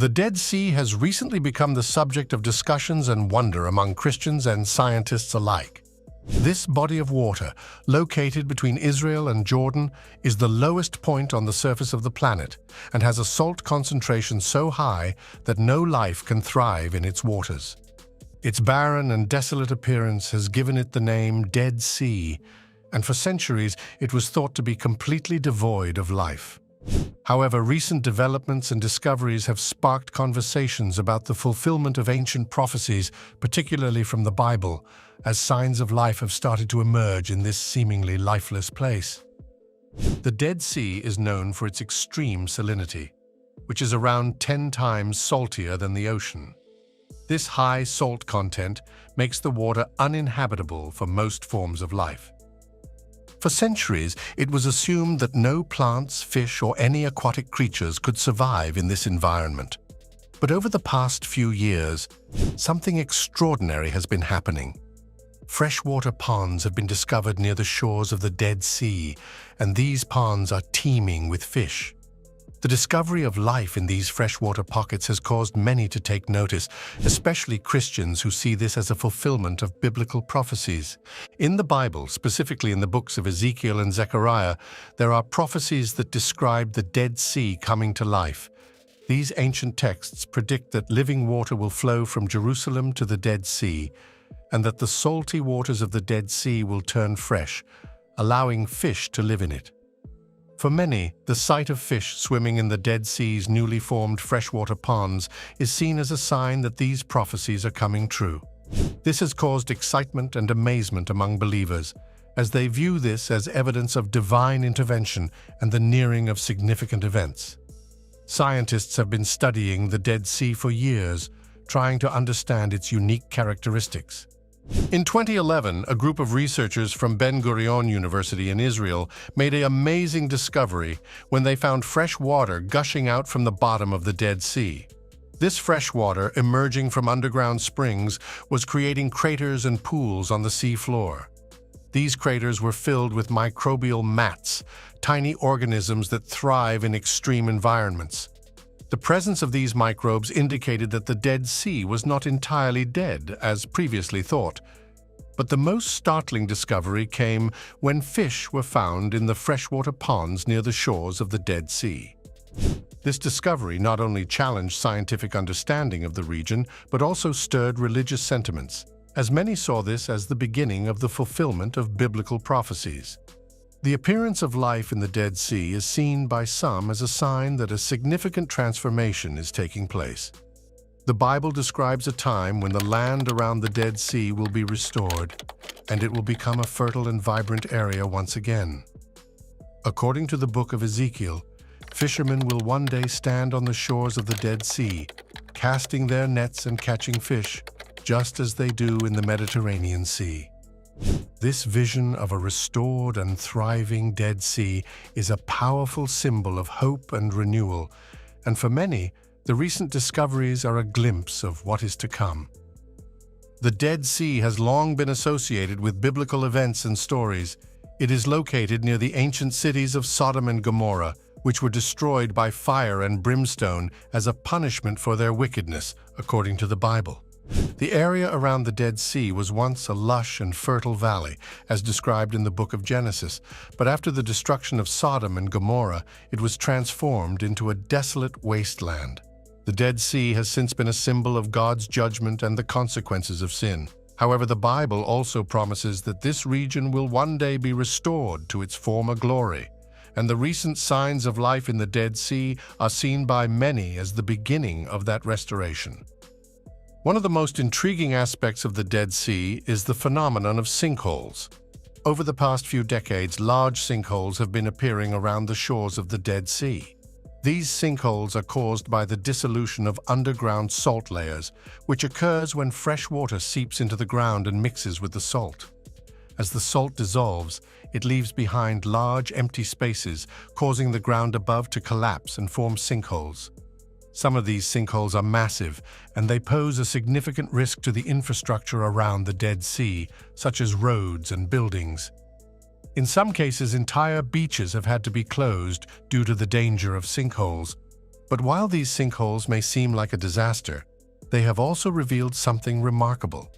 The Dead Sea has recently become the subject of discussions and wonder among Christians and scientists alike. This body of water, located between Israel and Jordan, is the lowest point on the surface of the planet and has a salt concentration so high that no life can thrive in its waters. Its barren and desolate appearance has given it the name Dead Sea, and for centuries it was thought to be completely devoid of life. However, recent developments and discoveries have sparked conversations about the fulfillment of ancient prophecies, particularly from the Bible, as signs of life have started to emerge in this seemingly lifeless place. The Dead Sea is known for its extreme salinity, which is around 10 times saltier than the ocean. This high salt content makes the water uninhabitable for most forms of life. For centuries, it was assumed that no plants, fish, or any aquatic creatures could survive in this environment. But over the past few years, something extraordinary has been happening. Freshwater ponds have been discovered near the shores of the Dead Sea, and these ponds are teeming with fish. The discovery of life in these freshwater pockets has caused many to take notice, especially Christians who see this as a fulfillment of biblical prophecies. In the Bible, specifically in the books of Ezekiel and Zechariah, there are prophecies that describe the Dead Sea coming to life. These ancient texts predict that living water will flow from Jerusalem to the Dead Sea, and that the salty waters of the Dead Sea will turn fresh, allowing fish to live in it. For many, the sight of fish swimming in the Dead Sea's newly formed freshwater ponds is seen as a sign that these prophecies are coming true. This has caused excitement and amazement among believers, as they view this as evidence of divine intervention and the nearing of significant events. Scientists have been studying the Dead Sea for years, trying to understand its unique characteristics. In 2011, a group of researchers from Ben-Gurion University in Israel made an amazing discovery when they found fresh water gushing out from the bottom of the Dead Sea. This fresh water, emerging from underground springs, was creating craters and pools on the sea floor. These craters were filled with microbial mats, tiny organisms that thrive in extreme environments. The presence of these microbes indicated that the Dead Sea was not entirely dead, as previously thought. But the most startling discovery came when fish were found in the freshwater ponds near the shores of the Dead Sea. This discovery not only challenged scientific understanding of the region, but also stirred religious sentiments, as many saw this as the beginning of the fulfillment of biblical prophecies. The appearance of life in the Dead Sea is seen by some as a sign that a significant transformation is taking place. The Bible describes a time when the land around the Dead Sea will be restored, and it will become a fertile and vibrant area once again. According to the book of Ezekiel, fishermen will one day stand on the shores of the Dead Sea, casting their nets and catching fish, just as they do in the Mediterranean Sea. This vision of a restored and thriving Dead Sea is a powerful symbol of hope and renewal, and for many, the recent discoveries are a glimpse of what is to come. The Dead Sea has long been associated with biblical events and stories. It is located near the ancient cities of Sodom and Gomorrah, which were destroyed by fire and brimstone as a punishment for their wickedness, according to the Bible. The area around the Dead Sea was once a lush and fertile valley, as described in the book of Genesis, but after the destruction of Sodom and Gomorrah, it was transformed into a desolate wasteland. The Dead Sea has since been a symbol of God's judgment and the consequences of sin. However, the Bible also promises that this region will one day be restored to its former glory, and the recent signs of life in the Dead Sea are seen by many as the beginning of that restoration. One of the most intriguing aspects of the Dead Sea is the phenomenon of sinkholes. Over the past few decades, large sinkholes have been appearing around the shores of the Dead Sea. These sinkholes are caused by the dissolution of underground salt layers, which occurs when fresh water seeps into the ground and mixes with the salt. As the salt dissolves, it leaves behind large empty spaces, causing the ground above to collapse and form sinkholes. Some of these sinkholes are massive, and they pose a significant risk to the infrastructure around the Dead Sea, such as roads and buildings. In some cases, entire beaches have had to be closed due to the danger of sinkholes. But while these sinkholes may seem like a disaster, they have also revealed something remarkable.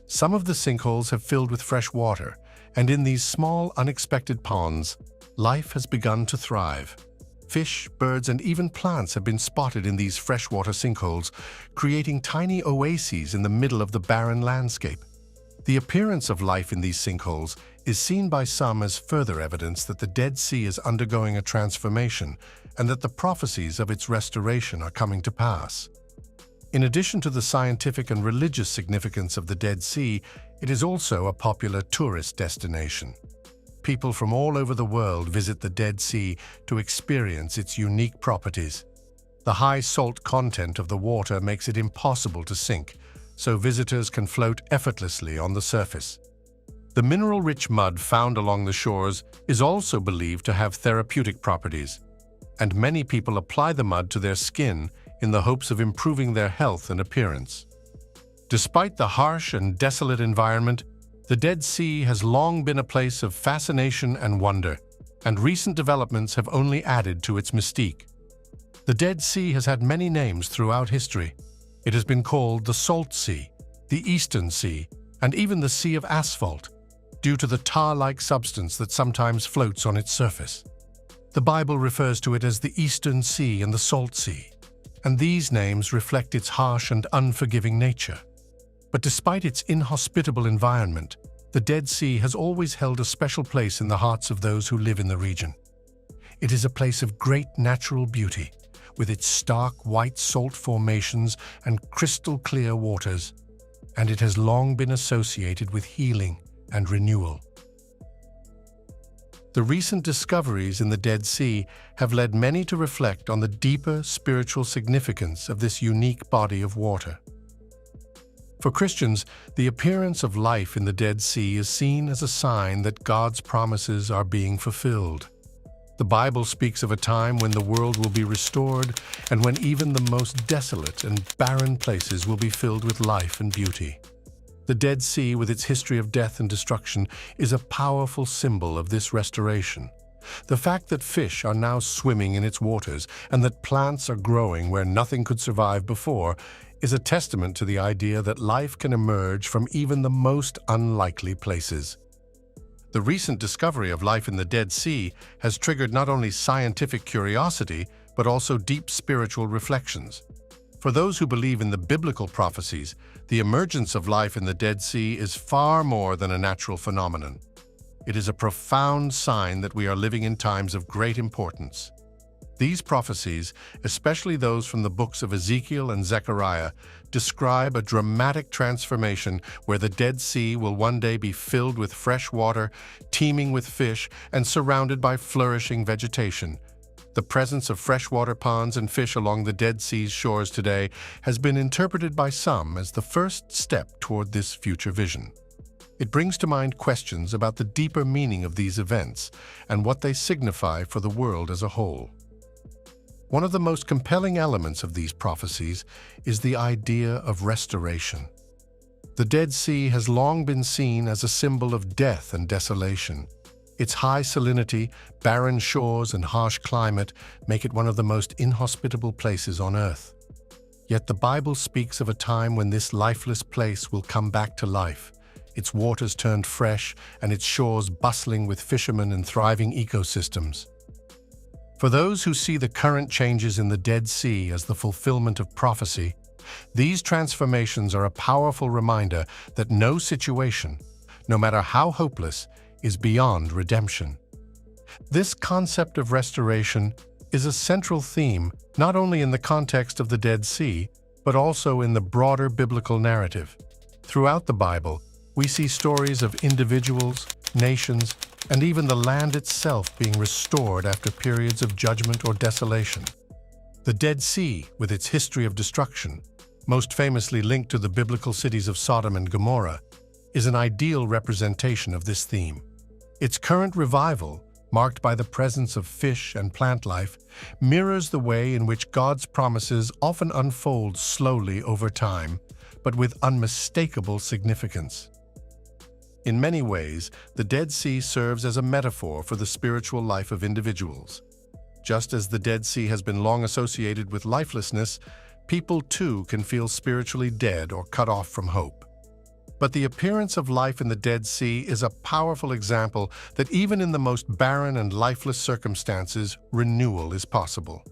Some of the sinkholes have filled with fresh water, and in these small, unexpected ponds, life has begun to thrive. Fish, birds, and even plants have been spotted in these freshwater sinkholes, creating tiny oases in the middle of the barren landscape. The appearance of life in these sinkholes is seen by some as further evidence that the Dead Sea is undergoing a transformation and that the prophecies of its restoration are coming to pass. In addition to the scientific and religious significance of the Dead Sea, it is also a popular tourist destination. People from all over the world visit the Dead Sea to experience its unique properties. The high salt content of the water makes it impossible to sink, so visitors can float effortlessly on the surface. The mineral-rich mud found along the shores is also believed to have therapeutic properties, and many people apply the mud to their skin in the hopes of improving their health and appearance. Despite the harsh and desolate environment, the Dead Sea has long been a place of fascination and wonder, and recent developments have only added to its mystique. The Dead Sea has had many names throughout history. It has been called the Salt Sea, the Eastern Sea, and even the Sea of Asphalt, due to the tar-like substance that sometimes floats on its surface. The Bible refers to it as the Eastern Sea and the Salt Sea, and these names reflect its harsh and unforgiving nature. But despite its inhospitable environment, the Dead Sea has always held a special place in the hearts of those who live in the region. It is a place of great natural beauty, with its stark white salt formations and crystal-clear waters, and it has long been associated with healing and renewal. The recent discoveries in the Dead Sea have led many to reflect on the deeper spiritual significance of this unique body of water. For Christians, the appearance of life in the Dead Sea is seen as a sign that God's promises are being fulfilled. The Bible speaks of a time when the world will be restored and when even the most desolate and barren places will be filled with life and beauty. The Dead Sea, with its history of death and destruction, is a powerful symbol of this restoration. The fact that fish are now swimming in its waters and that plants are growing where nothing could survive before is a testament to the idea that life can emerge from even the most unlikely places. The recent discovery of life in the Dead Sea has triggered not only scientific curiosity, but also deep spiritual reflections. For those who believe in the biblical prophecies, the emergence of life in the Dead Sea is far more than a natural phenomenon. It is a profound sign that we are living in times of great importance. These prophecies, especially those from the books of Ezekiel and Zechariah, describe a dramatic transformation where the Dead Sea will one day be filled with fresh water, teeming with fish, and surrounded by flourishing vegetation. The presence of freshwater ponds and fish along the Dead Sea's shores today has been interpreted by some as the first step toward this future vision. It brings to mind questions about the deeper meaning of these events and what they signify for the world as a whole. One of the most compelling elements of these prophecies is the idea of restoration. The Dead Sea has long been seen as a symbol of death and desolation. Its high salinity, barren shores, and harsh climate make it one of the most inhospitable places on Earth. Yet the Bible speaks of a time when this lifeless place will come back to life, its waters turned fresh and its shores bustling with fishermen and thriving ecosystems. For those who see the current changes in the Dead Sea as the fulfillment of prophecy, these transformations are a powerful reminder that no situation, no matter how hopeless, is beyond redemption. This concept of restoration is a central theme not only in the context of the Dead Sea, but also in the broader biblical narrative. Throughout the Bible, we see stories of individuals, nations, and even the land itself being restored after periods of judgment or desolation. The Dead Sea, with its history of destruction, most famously linked to the biblical cities of Sodom and Gomorrah, is an ideal representation of this theme. Its current revival, marked by the presence of fish and plant life, mirrors the way in which God's promises often unfold slowly over time, but with unmistakable significance. In many ways, the Dead Sea serves as a metaphor for the spiritual life of individuals. Just as the Dead Sea has been long associated with lifelessness, people too can feel spiritually dead or cut off from hope. But the appearance of life in the Dead Sea is a powerful example that even in the most barren and lifeless circumstances, renewal is possible.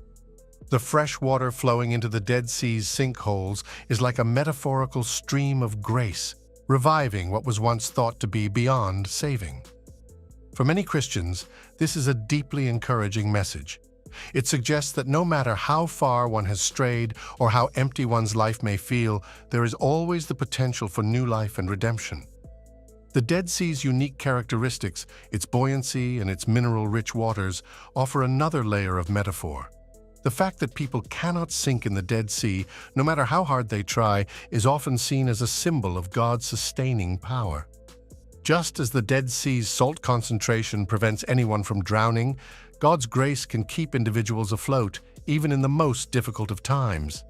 The fresh water flowing into the Dead Sea's sinkholes is like a metaphorical stream of grace, reviving what was once thought to be beyond saving. For many Christians, this is a deeply encouraging message. It suggests that no matter how far one has strayed or how empty one's life may feel, there is always the potential for new life and redemption. The Dead Sea's unique characteristics, its buoyancy and its mineral-rich waters, offer another layer of metaphor. The fact that people cannot sink in the Dead Sea, no matter how hard they try, is often seen as a symbol of God's sustaining power. Just as the Dead Sea's salt concentration prevents anyone from drowning, God's grace can keep individuals afloat, even in the most difficult of times.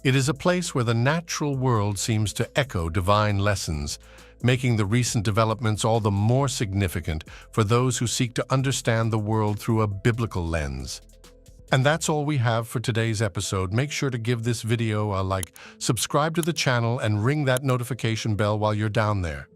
It is a place where the natural world seems to echo divine lessons, making the recent developments all the more significant for those who seek to understand the world through a biblical lens. And that's all we have for today's episode. Make sure to give this video a like, subscribe to the channel, and ring that notification bell while you're down there.